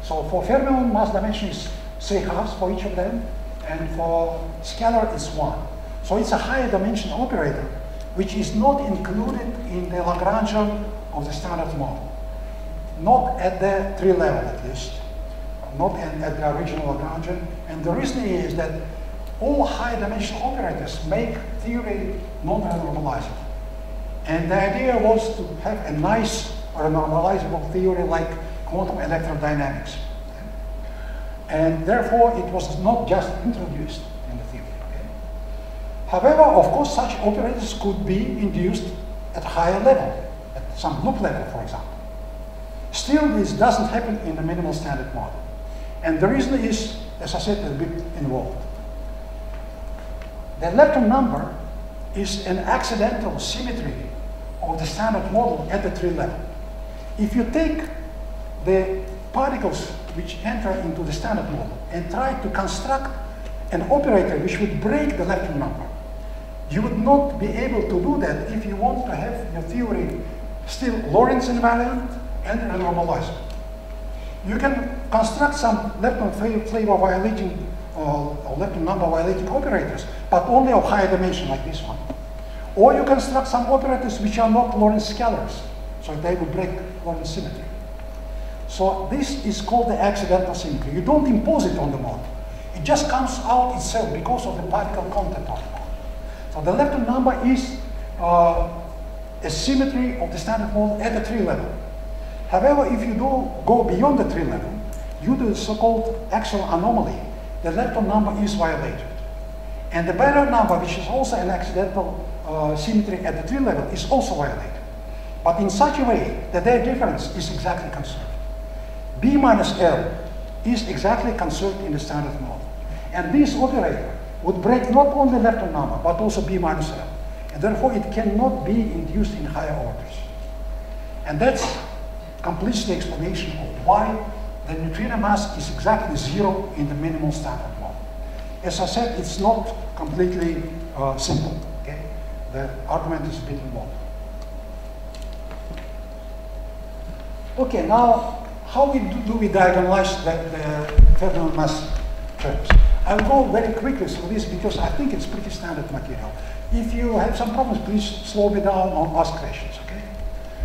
So for fermion, mass dimension is 3/2 for each of them, and for scalar it's 1. So it's a higher dimension operator, which is not included in the Lagrangian of the standard model. Not at the tree level, at least. Not at the original Lagrangian. And the reason is that all high dimensional operators make theory non-renormalizable. And the idea was to have a nice renormalizable theory like quantum electrodynamics. And therefore, it was not just introduced in the theory. Okay? However, of course, such operators could be induced at a higher level, at some loop level, for example. Still, this doesn't happen in the minimal standard model. And the reason is, as I said, a bit involved. The lepton number is an accidental symmetry of the standard model at the tree level. If you take the particles which enter into the standard model and try to construct an operator which would break the lepton number, you would not be able to do that if you want to have your theory still Lorentz invariant and renormalizable. You can construct some lepton flavor violating or lepton number violating operators, but only of higher dimension like this one. Or you construct some operators which are not Lorentz scalars, so they will break Lorentz symmetry. So this is called the accidental symmetry. You don't impose it on the model. It just comes out itself because of the particle content of the model. So the lepton number is a symmetry of the standard model at the tree level. However, if you do go beyond the tree level, due to the so-called axial anomaly, the lepton number is violated. And the barrier number, which is also an accidental symmetry at the tree level, is also violated. But in such a way that their difference is exactly conserved. B minus L is exactly conserved in the standard model. And this operator would break not only lepton number, but also B minus L. And therefore, it cannot be induced in higher orders. And that's completes the explanation of why the neutrino mass is exactly 0 in the minimal standard model. As I said, it's not completely simple. Okay? The argument is a bit involved. Okay, now, how do we diagonalize the fermion mass terms? I'll go very quickly through this because I think it's pretty standard material. If you have some problems, please slow me down or ask questions, okay?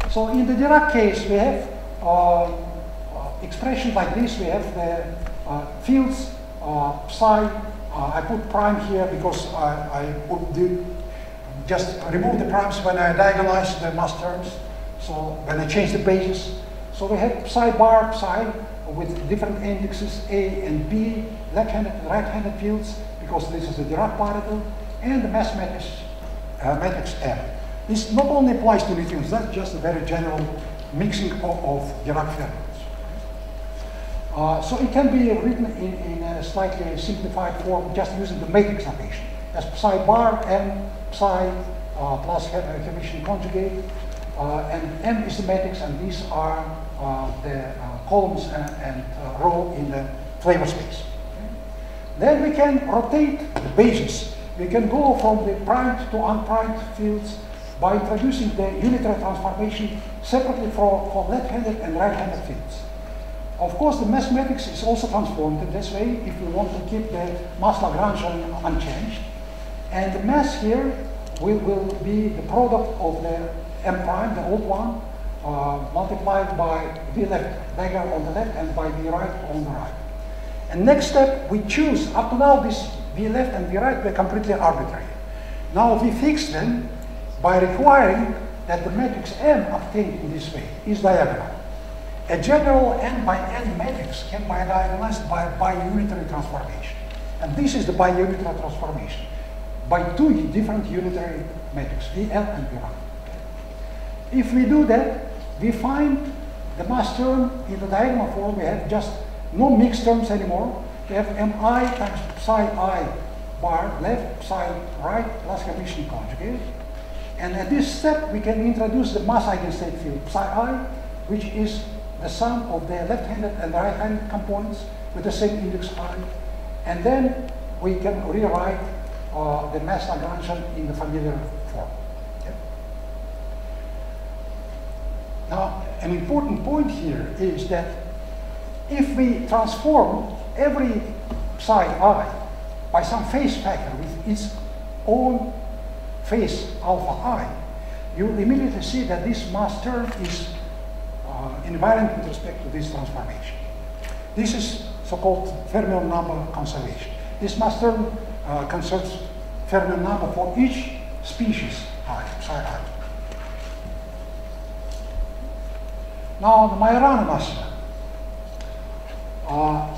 So in the Dirac case, we have expression like this. We have the fields psi. I put prime here because I would just remove the primes when I diagonalize the mass terms. So when I change the basis. So we have psi bar, psi, with different indexes A and B, left-handed and right-handed fields, because this is a Dirac particle, and the mass matrix M. This not only applies to neutrinos, that's just a very general mixing of Dirac fermions. So it can be written in a slightly simplified form, just using the matrix notation, as psi bar M, psi plus Hermitian conjugate, and M is the matrix, and these are the columns and row in the flavor space. Okay. Then we can rotate the basis. We can go from the primed to unprimed fields by introducing the unitary transformation separately for left-handed and right-handed fields. Of course, the mass matrix is also transformed in this way if we want to keep the mass Lagrangian unchanged. And the mass here will be the product of the M prime, the old one, multiplied by V left dagger on the left and by V right on the right. And next step, we choose, up to now this V left and V right were completely arbitrary. Now we fix them by requiring that the matrix M obtained in this way is diagonal. A general n by n matrix can be diagonalized by biunitary transformation. And this is the biunitary transformation by two different unitary matrices, VL and V1. If we do that, we find the mass term in the diagonal form. We have just no mixed terms anymore. We have mi times psi I bar left, psi right, plus Hermitian conjugate. And at this step, we can introduce the mass eigenstate field psi I, which is the sum of the left-handed and right-handed components with the same index I. And then we can rewrite the mass Lagrangian in the familiar form. Okay? Now, an important point here is that if we transform every psi I by some phase factor with its own phase alpha I, you will immediately see that this mass term is invariant with respect to this transformation. This is so-called fermion number conservation. This mass term conserves fermion number for each species I, psi I. Now the Majorana mass term.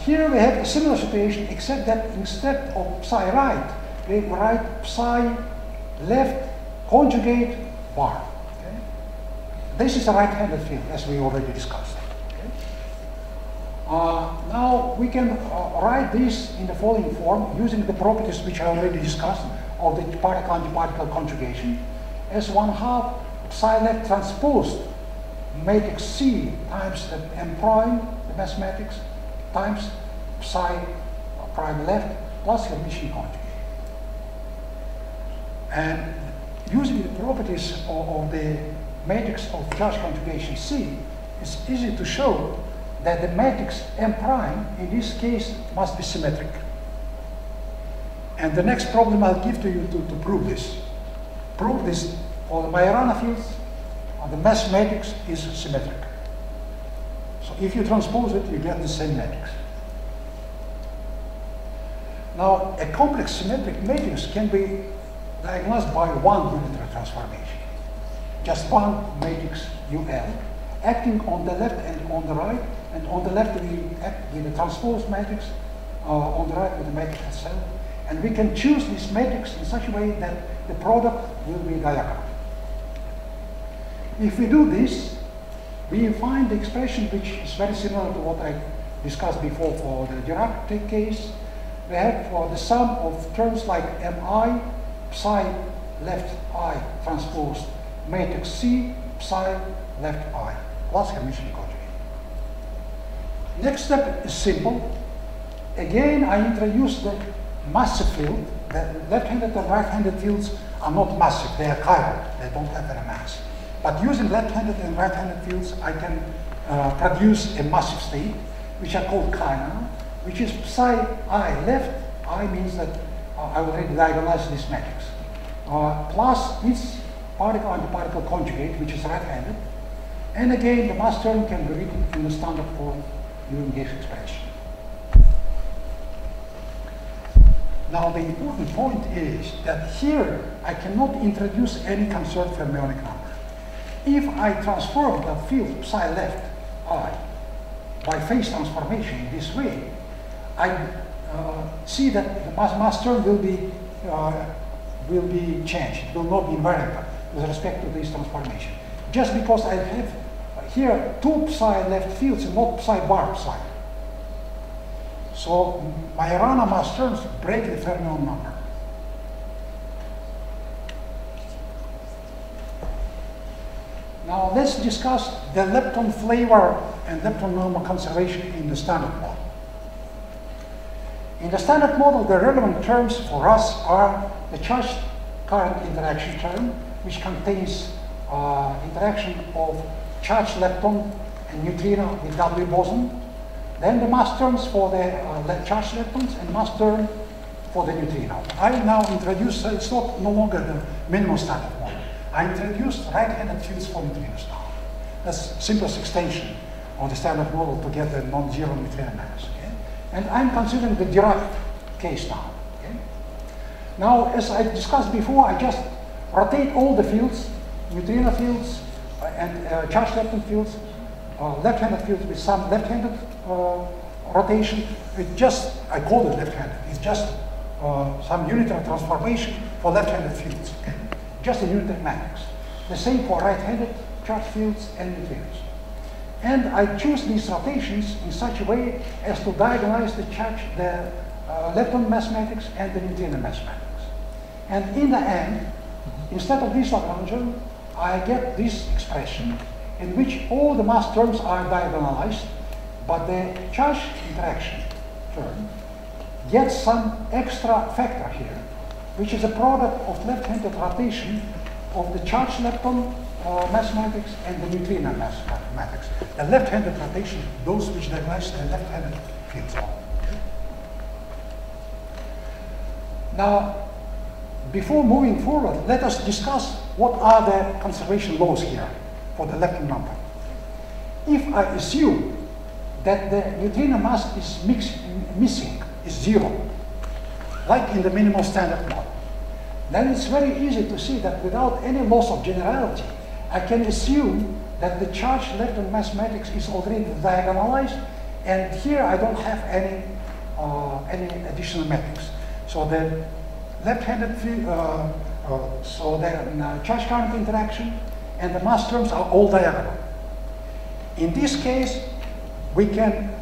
Here we have a similar situation, except that instead of psi right, we write psi left conjugate bar. Okay? This is a right-handed field, as we already discussed. Okay? Now we can write this in the following form using the properties which I already discussed of the particle-antiparticle conjugation as 1/2 psi left transposed matrix C times the M prime, the mass matrix, times psi prime left plus Hermitian conjugate. And using the properties of the matrix of charge conjugation C, it's easy to show that the matrix M prime in this case must be symmetric. And the next problem I'll give to you to prove this. Prove this for the Majorana fields, the mass matrix is symmetric. So if you transpose it, you get the same matrix. Now, a complex symmetric matrix can be diagnosed by one unitary transformation. Just one matrix UL, acting on the left and on the right, and on the left we act with the transposed matrix, on the right with the matrix itself. And we can choose this matrix in such a way that the product will be diagonal. If we do this, we find the expression which is very similar to what I discussed before for the Dirac case. We have for the sum of terms like mi, psi left I transposed matrix C, psi left I, plus Hermitian conjugate. Next step is simple. Again, I introduce the massive field. The left-handed and right-handed fields are not massive, they are chiral, they don't have any mass. But using left-handed and right-handed fields, I can produce a massive state, which are called chiral, which is psi I left. I means that I already diagonalize this matrix. Plus its particle-antiparticle conjugate, which is right-handed. And again, the mass term can be written in the standard form using this expression. Now, the important point is that here I cannot introduce any conserved fermionic number. If I transform the field psi left I by phase transformation in this way, I see that the mass term will be changed. It will not be invariant with respect to this transformation. Just because I have here two psi left fields and not psi bar psi. So Majorana mass terms break the fermion number. Now let's discuss the lepton flavor and lepton normal conservation in the standard model. In the standard model, the relevant terms for us are the charge current interaction term, which contains interaction of charged lepton and neutrino with W boson, then the mass terms for the charged leptons, and mass term for the neutrino. I now introduce, it's not no longer the minimum standard model. I introduced right-handed fields for neutrinos now. That's the simplest extension of the standard model to get the non-zero neutrino mass. Okay? And I'm considering the Dirac case now. Okay? Now, as I discussed before, I just rotate all the fields, neutrino fields and charged lepton fields, left-handed fields with some left-handed rotation. It just, I call it left-handed. It's just some unitary transformation for left-handed fields. Okay? Just a unitary matrix. The same for right-handed charged fields and neutrinos. And I choose these rotations in such a way as to diagonalize the lepton mass matrix and the neutrino mass matrix. And in the end, instead of this Lagrangian, I get this expression in which all the mass terms are diagonalized, but the charge interaction term gets some extra factor here, which is a product of left-handed rotation of the charged lepton mass matrix and the neutrino mass matrix. The left-handed rotation, those which diagonalize the left-handed fields. Now, before moving forward, let us discuss what are the conservation laws here for the lepton number. If I assume that the neutrino mass is missing, is zero, like in the minimal standard model, then it's very easy to see that without any loss of generality, I can assume that the charged lepton mass matrix is already diagonalized, and here I don't have any additional matrix. So the left-handed so the charge current interaction and the mass terms are all diagonal. In this case, we can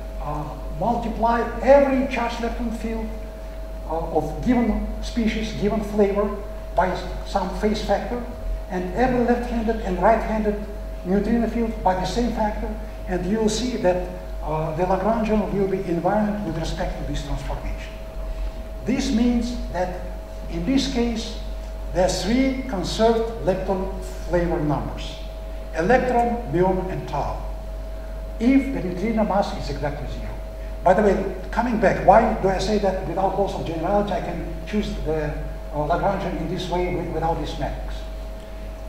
multiply every charged lepton field of given species, given flavor, by some phase factor, and every left-handed and right-handed neutrino field by the same factor, and you will see that the Lagrangian will be invariant with respect to this transformation. This means that in this case, there are three conserved lepton flavor numbers: electron, muon, and tau, if the neutrino mass is exactly zero. By the way, coming back, why do I say that without loss of generality I can choose the Lagrangian in this way without this matrix?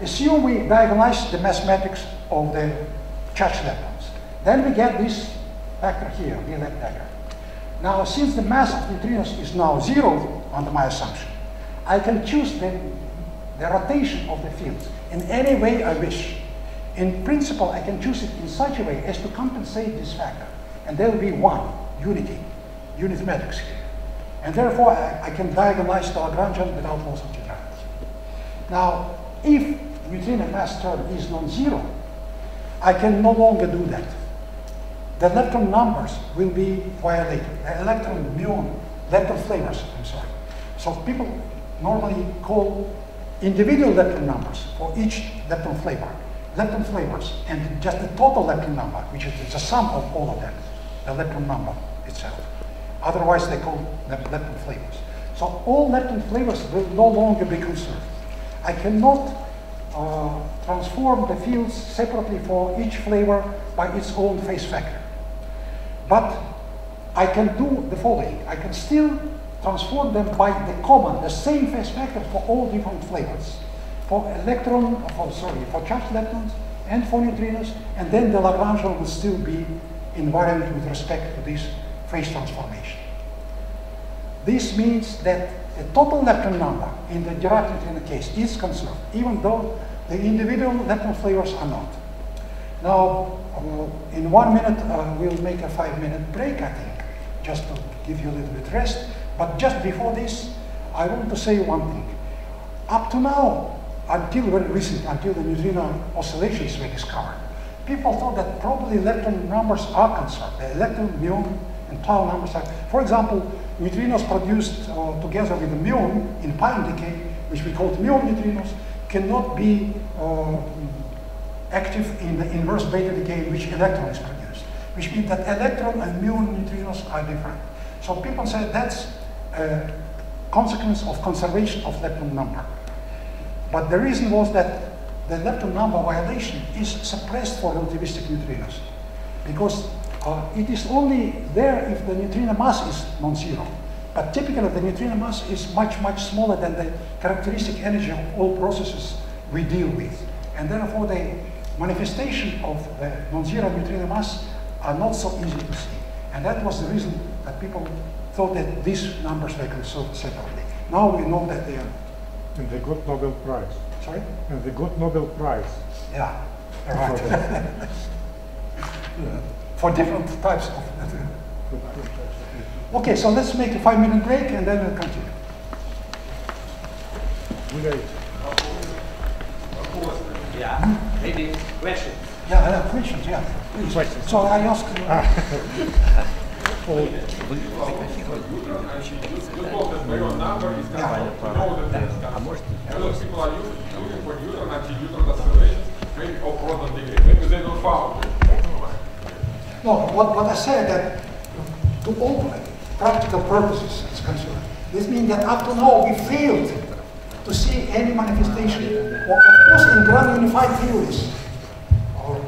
Assume we diagonalize the mass matrix of the charged leptons. Then we get this factor here, the left dagger. Now, since the mass of neutrinos is now zero under my assumption, I can choose the rotation of the fields in any way I wish. In principle, I can choose it in such a way as to compensate this factor. And there will be one, unit matrix here. And therefore, I can diagonalize the Lagrangian without loss of generality. Now, if neutrino mass term is non-zero, I can no longer do that. The lepton numbers will be violated. The electron, muon, lepton flavors, I'm sorry. So people normally call individual lepton numbers for each lepton flavor, lepton flavors, and just the total lepton number, which is the sum of all of them, the lepton number itself. Otherwise, they call them lepton flavors. So all lepton flavors will no longer be conserved. I cannot transform the fields separately for each flavor by its own phase factor. But I can do the following. I can still transform them by the common, the same phase factor for all different flavors. For for charged leptons and for neutrinos, and then the Lagrangian will still be invariant with respect to this phase transformation. This means that the total lepton number in the Dirac neutrino case is conserved, even though the individual lepton flavors are not. Now, in 1 minute, we'll make a 5-minute break, I think, just to give you a little bit rest. But just before this, I want to say one thing. Up to now, until very recent, until the neutrino oscillations were discovered, people thought that probably lepton numbers are conserved. The electron, muon, and tau numbers are. For example, neutrinos produced together with the muon in pion decay, which we call muon neutrinos, cannot be active in the inverse beta decay in which electron is produced, which means that electron and muon neutrinos are different. So people said that's a consequence of conservation of lepton number. But the reason was that the lepton number violation is suppressed for relativistic neutrinos, because It is only there if the neutrino mass is non-zero. But typically the neutrino mass is much, much smaller than the characteristic energy of all processes we deal with. And therefore the manifestation of the non-zero neutrino mass are not so easy to see. And that was the reason that people thought that these numbers were considered separately. Now we know that they are. And they got Nobel Prize. Sorry? And they got Nobel Prize. Yeah, right. For different types of. Okay, so let's make a 5-minute break and then we'll continue. Yeah, maybe questions. Yeah, I have questions, yeah. Please. Questions. So I ask. You told that your number is kind of know that because people are looking for neutron anti-neutron oscillations, maybe or proton degree, maybe they don't found it. No, what I said that to all practical purposes is concerned. This means that up to now we failed to see any manifestation. Of course, in grand unified theories, or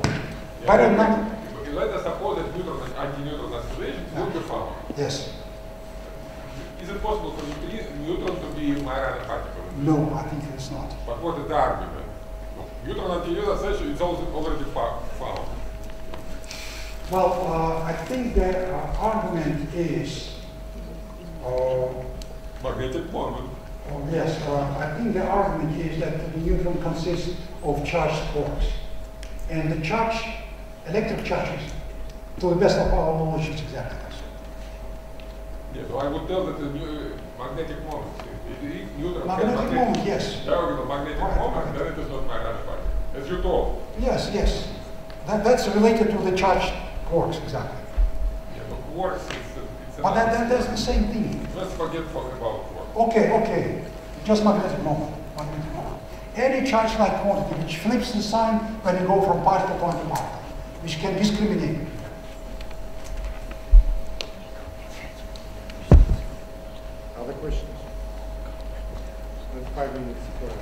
parallel number. Let us suppose that neutron anti-neutron oscillations will be found. Yes. Is it possible for neutron to be Majorana particle? No, I think it's not. But what is the argument? Neutron anti-neutron oscillation is also already found. Well, I think the argument is. Magnetic moment. Yes, I think the argument is that the neutron consists of charged quarks. And the charge, electric charges, to the best of our knowledge, is exactly the same. Yeah, so I would tell that the magnetic moment. If neutron Magnetic moment, yes. Diagonal magnetic moment, then it is not Majorana particle. As you told. Yes, yes. That's related to the charged quarks, exactly. Yeah, but quarks it's But that's the same thing. Let's forget about quarks. Okay. Just magnetic moment. Magnetic moment. Any charge-like quantity which flips the sign when you go from particle to antiparticle, which can discriminate. Other questions? Then 5 minutes for us.